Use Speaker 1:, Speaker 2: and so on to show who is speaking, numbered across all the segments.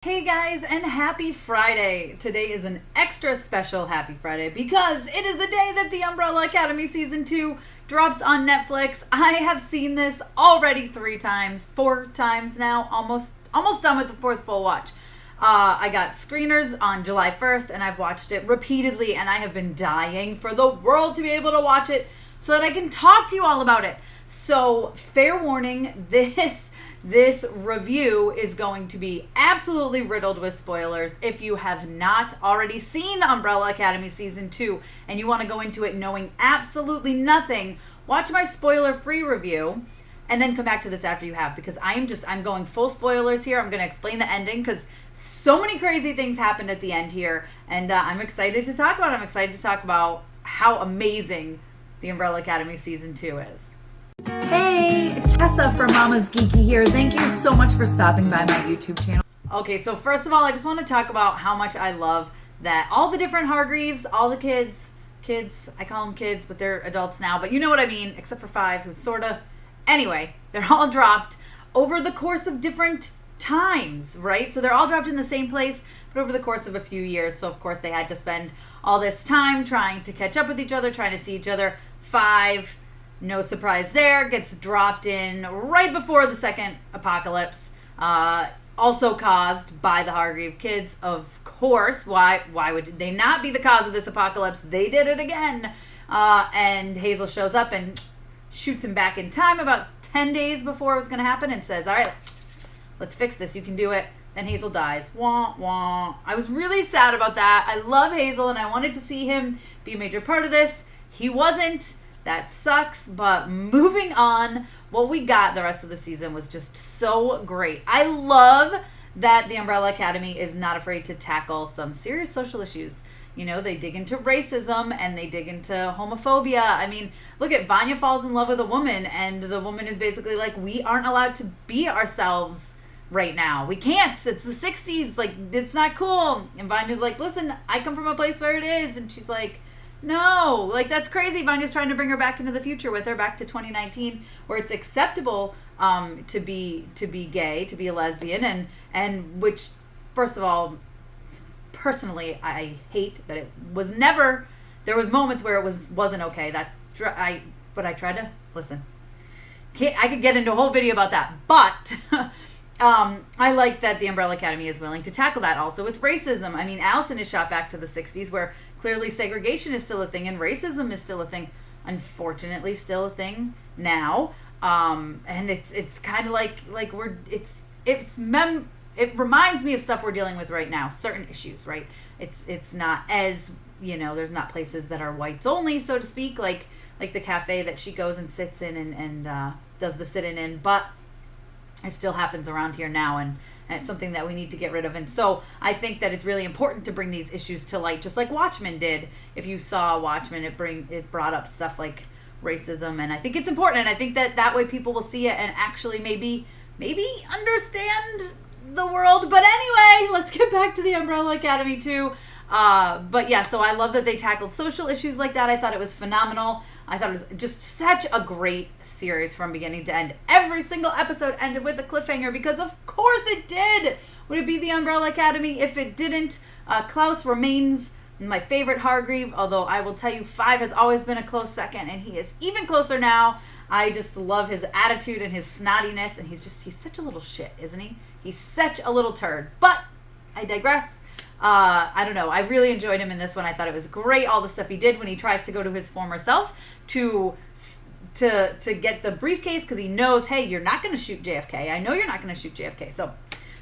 Speaker 1: Hey guys, and happy Friday! Today is an extra special happy Friday because it is the day that the Umbrella Academy Season 2 drops on Netflix. I have seen this already 4 times now, almost done with the fourth full watch. I got screeners on July 1st and I've watched it repeatedly, and I have been dying for the world to be able to watch it so that I can talk to you all about it. So, fair warning, this review is going to be absolutely riddled with spoilers. If you have not already seen Umbrella Academy Season 2 and you want to go into it knowing absolutely nothing, watch my spoiler-free review and then come back to this after you have, because I'm going full spoilers here. I'm going to explain the ending because so many crazy things happened at the end here, and I'm excited to talk about it. I'm excited to talk about how amazing the Umbrella Academy Season 2 is. Hey, Tessa from Mama's Geeky here. Thank you so much for stopping by my YouTube channel. Okay, so first of all, I just want to talk about how much I love that all the different Hargreaves, all the kids, I call them kids, but they're adults now, but you know what I mean, except for 5, who's sorta, anyway, they're all dropped over the course of different times, right? So they're all dropped in the same place, but over the course of a few years. So of course they had to spend all this time trying to catch up with each other, trying to see each other. 5, no surprise there, gets dropped in right before the second apocalypse, also caused by the Hargreave kids, of course. Why would they not be the cause of this apocalypse? They did it again. And Hazel shows up and shoots him back in time about 10 days before it was going to happen and says, all right, let's fix this. You can do it. Then Hazel dies. Wah, wah. I was really sad about that. I love Hazel and I wanted to see him be a major part of this. He wasn't. That sucks, but moving on, what we got the rest of the season was just so great. I love that the Umbrella Academy is not afraid to tackle some serious social issues. You know, they dig into racism and they dig into homophobia. I mean, look at Vanya falls in love with a woman, and the woman is basically like, we aren't allowed to be ourselves right now. We can't. It's the 60s. Like, it's not cool. And Vanya's like, listen, I come from a place where it is. And she's like, no, like, that's crazy. Vanya's trying to bring her back into the future with her, back to 2019, where it's acceptable to be gay, to be a lesbian, and which, first of all, personally, I hate that it was never. There was moments where it wasn't okay. But I tried to listen. I could get into a whole video about that, but I like that the Umbrella Academy is willing to tackle that also with racism. I mean, Allison is shot back to the 60s, where clearly segregation is still a thing and racism is still a thing. Unfortunately, still a thing now. And it's kind of like it reminds me of stuff we're dealing with right now. Certain issues, right? It's not as, you know, there's not places that are whites only, so to speak, like the cafe that she goes and sits in and does the sit-in in, but it still happens around here now, and it's something that we need to get rid of. And so I think that it's really important to bring these issues to light, just like Watchmen did. If you saw Watchmen, it brought up stuff like racism, and I think it's important, and I think that way people will see it and actually maybe understand the world. But anyway, let's get back to the Umbrella Academy too. But yeah, so I love that they tackled social issues like that. I thought it was phenomenal. I thought it was just such a great series from beginning to end. Every single episode ended with a cliffhanger because of course it did. Would it be the Umbrella Academy if it didn't? Klaus remains my favorite Hargreave, although I will tell you 5 has always been a close second, and he is even closer now. I just love his attitude and his snottiness, and he's such a little shit, isn't he? He's such a little turd. But I digress. I don't know. I really enjoyed him in this one. I thought it was great, all the stuff he did when he tries to go to his former self to get the briefcase, because he knows, hey, you're not going to shoot JFK. I know you're not going to shoot JFK. So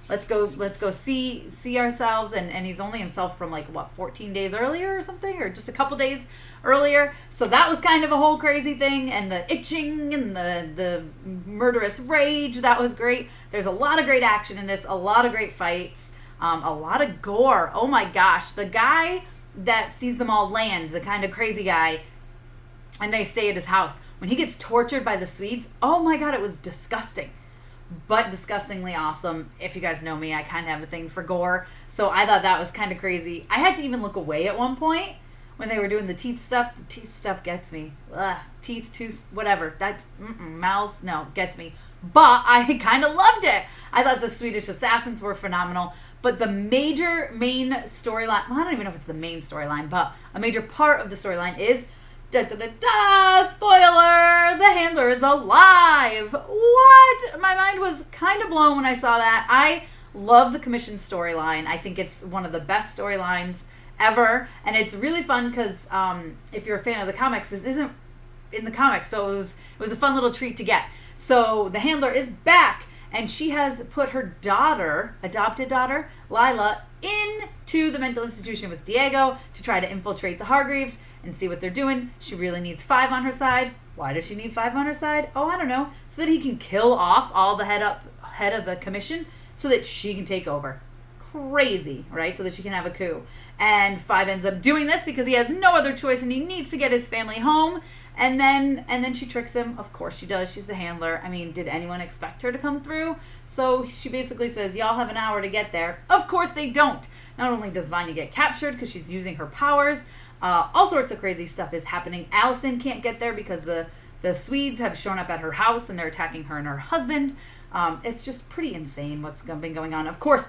Speaker 1: let's go see ourselves. And he's only himself from 14 days earlier or something, or just a couple days earlier. So that was kind of a whole crazy thing. And the itching and the murderous rage, that was great. There's a lot of great action in this, a lot of great fights. A lot of gore. Oh my gosh. The guy that sees them all land, the kind of crazy guy, and they stay at his house, when he gets tortured by the Swedes, oh my God, it was disgusting. But disgustingly awesome. If you guys know me, I kind of have a thing for gore. So I thought that was kind of crazy. I had to even look away at one point when they were doing the teeth stuff. The teeth stuff gets me. Ugh, teeth, tooth, whatever. That's, mouths, no, gets me. But I kind of loved it. I thought the Swedish assassins were phenomenal. But the major main storyline, well, I don't even know if it's the main storyline, but a major part of the storyline is, spoiler, the handler is alive. What? My mind was kind of blown when I saw that. I love the commission storyline. I think it's one of the best storylines ever, and it's really fun because if you're a fan of the comics, this isn't in the comics, so it was a fun little treat to get. So the handler is back, and she has put her adopted daughter, Lila, into the mental institution with Diego to try to infiltrate the Hargreaves and see what they're doing. She really needs 5 on her side. Why does she need 5 on her side? Oh, I don't know. So that he can kill off all the head of the commission so that she can take over. Crazy, right? So that she can have a coup. And 5 ends up doing this because he has no other choice and he needs to get his family home. And then she tricks him. Of course she does. She's the handler. I mean, did anyone expect her to come through? So she basically says, y'all have an hour to get there. Of course they don't. Not only does Vanya get captured because she's using her powers, all sorts of crazy stuff is happening. Allison can't get there because the Swedes have shown up at her house and they're attacking her and her husband. It's just pretty insane what's been going on. Of course,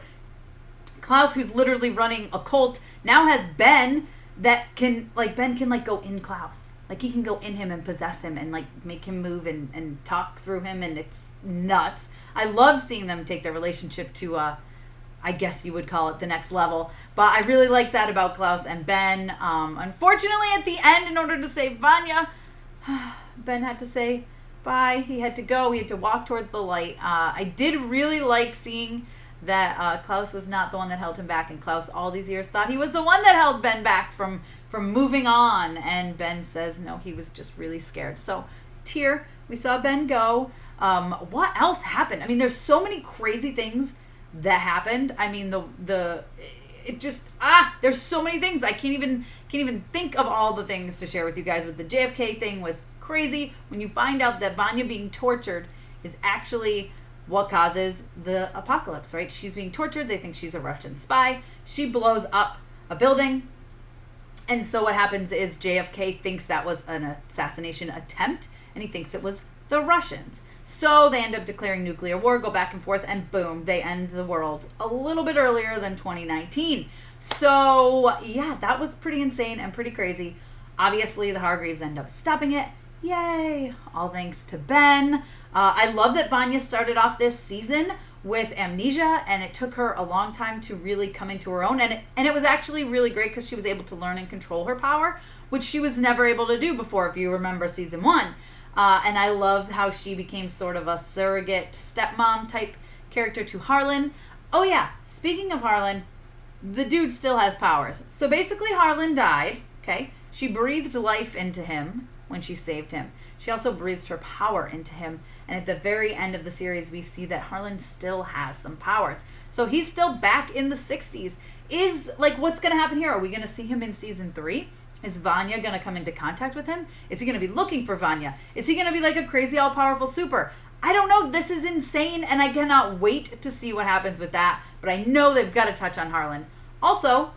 Speaker 1: Klaus, who's literally running a cult, now has Ben that can go in Klaus. Like, he can go in him and possess him and, like, make him move and talk through him, and it's nuts. I love seeing them take their relationship to, I guess you would call it, the next level. But I really like that about Klaus and Ben. Unfortunately, at the end, in order to save Vanya, Ben had to say bye. He had to go. He had to walk towards the light. I did really like seeing that Klaus was not the one that held him back, and Klaus all these years thought he was the one that held Ben back from moving on, and Ben says no, he was just really scared. So tear, we saw Ben go. What else happened? I mean, there's so many crazy things that happened. I mean, there's so many things. I can't even think of all the things to share with you guys. But the JFK thing was crazy. When you find out that Vanya being tortured is actually what causes the apocalypse, right? She's being tortured. They think she's a Russian spy. She blows up a building. And so what happens is JFK thinks that was an assassination attempt, and he thinks it was the Russians. So they end up declaring nuclear war, go back and forth, and boom, they end the world a little bit earlier than 2019. So yeah, that was pretty insane and pretty crazy. Obviously, the Hargreaves end up stopping it. Yay! All thanks to Ben. I love that Vanya started off this season with amnesia, and it took her a long time to really come into her own. And it was actually really great because she was able to learn and control her power, which she was never able to do before, if you remember season 1. And I loved how she became sort of a surrogate stepmom type character to Harlan. Oh yeah, speaking of Harlan, the dude still has powers. So basically Harlan died, okay? She breathed life into him when she saved him. She also breathed her power into him. And at the very end of the series, we see that Harlan still has some powers. So he's still back in the 60s. What's going to happen here? Are we going to see him in season 3? Is Vanya going to come into contact with him? Is he going to be looking for Vanya? Is he going to be like a crazy all-powerful super? I don't know. This is insane, and I cannot wait to see what happens with that. But I know they've got to touch on Harlan. Also,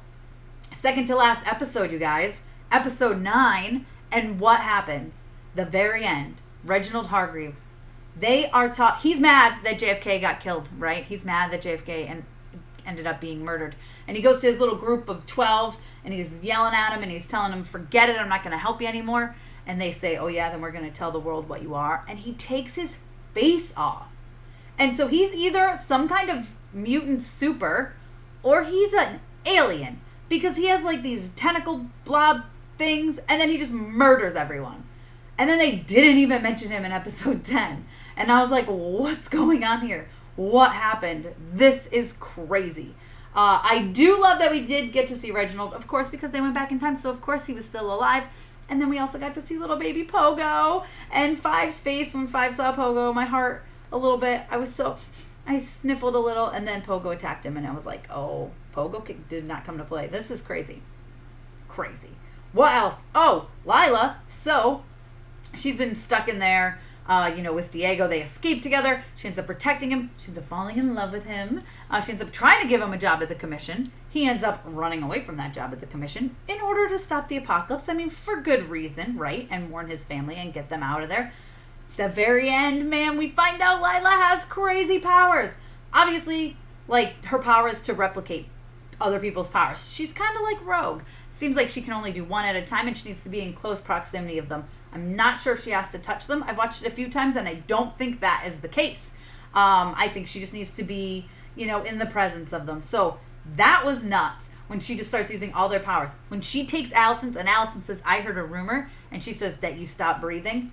Speaker 1: second to last episode, you guys. Episode 9. And what happens? The very end. Reginald Hargreave. They are taught. He's mad that JFK got killed, right? He's mad that JFK ended up being murdered. And he goes to his little group of 12, and he's yelling at him, and he's telling them, forget it, I'm not going to help you anymore. And they say, oh yeah, then we're going to tell the world what you are. And he takes his face off. And so he's either some kind of mutant super, or he's an alien. Because he has like these tentacle blob things, and then he just murders everyone. And then they didn't even mention him in episode 10. And I was like, what's going on here? What happened? This is crazy. I do love that we did get to see Reginald, of course, because they went back in time. So, of course, he was still alive. And then we also got to see little baby Pogo and Five's face when Five saw Pogo. My heart a little bit. I sniffled a little, and then Pogo attacked him. And I was like, oh, Pogo did not come to play. This is crazy. Crazy. What else? Oh, Lila. So she's been stuck in there, with Diego. They escape together. She ends up protecting him. She ends up falling in love with him. She ends up trying to give him a job at the commission. He ends up running away from that job at the commission in order to stop the apocalypse. I mean, for good reason, right? And warn his family and get them out of there. The very end, man, we find out Lila has crazy powers. Obviously, like her power is to replicate other people's powers. She's kind of like Rogue. Seems like she can only do one at a time, and she needs to be in close proximity of them. I'm not sure if she has to touch them. I've watched it a few times, and I don't think that is the case. I think she just needs to be, in the presence of them. So that was nuts when she just starts using all their powers. When she takes Allison's, and Allison says, I heard a rumor, and she says that you stop breathing.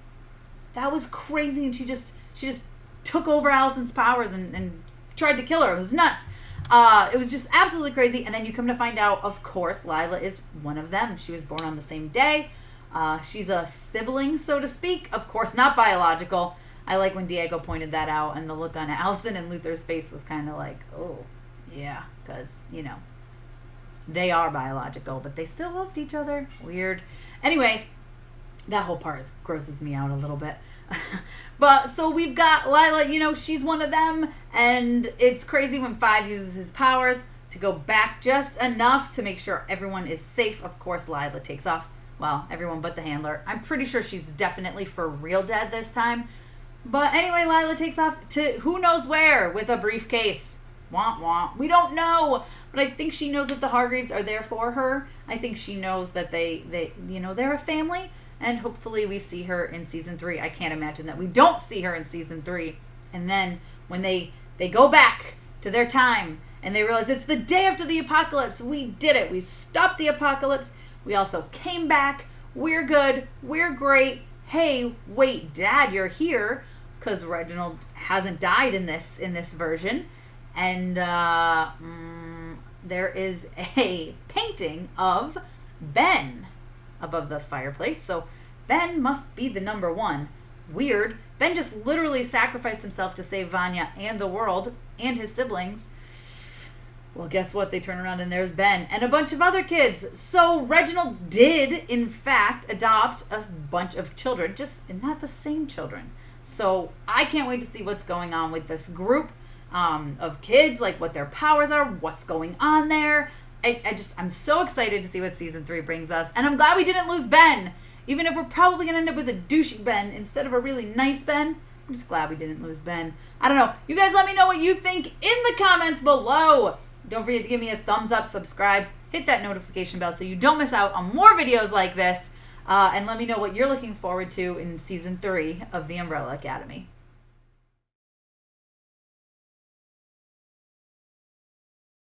Speaker 1: That was crazy, and she just took over Allison's powers and tried to kill her. It was nuts. It was just absolutely crazy. And then you come to find out, of course, Lila is one of them. She was born on the same day. She's a sibling, so to speak. Of course, not biological. I like when Diego pointed that out, and the look on Allison and Luther's face was kind of like, oh, yeah, because, they are biological, but they still loved each other. Weird. Anyway, that whole part grosses me out a little bit. But so we've got Lila, she's one of them, and it's crazy when Five uses his powers to go back just enough to make sure everyone is safe. Of course, Lila takes off. Well, everyone but the handler. I'm pretty sure she's definitely for real dead this time. But anyway, Lila takes off to who knows where with a briefcase. Womp womp. We don't know. But I think she knows that the Hargreaves are there for her. I think she knows that they're a family. And hopefully we see her in season 3. I can't imagine that we don't see her in season 3. And then when they go back to their time and they realize it's the day after the apocalypse. We did it. We stopped the apocalypse. We also came back. We're good. We're great. Hey, wait, Dad, you're here. Because Reginald hasn't died in this version. And there is a painting of Ben above the fireplace. So Ben must be the number one. Weird. Ben just literally sacrificed himself to save Vanya and the world and his siblings. Well, guess what? They turn around and there's Ben and a bunch of other kids. So Reginald did, in fact, adopt a bunch of children, just not the same children. So I can't wait to see what's going on with this group of kids, like what their powers are, what's going on there. I'm so excited to see what season 3 brings us. And I'm glad we didn't lose Ben. Even if we're probably going to end up with a douchey Ben instead of a really nice Ben. I'm just glad we didn't lose Ben. I don't know. You guys let me know what you think in the comments below. Don't forget to give me a thumbs up, subscribe, hit that notification bell so you don't miss out on more videos like this. And let me know what you're looking forward to in season 3 of The Umbrella Academy.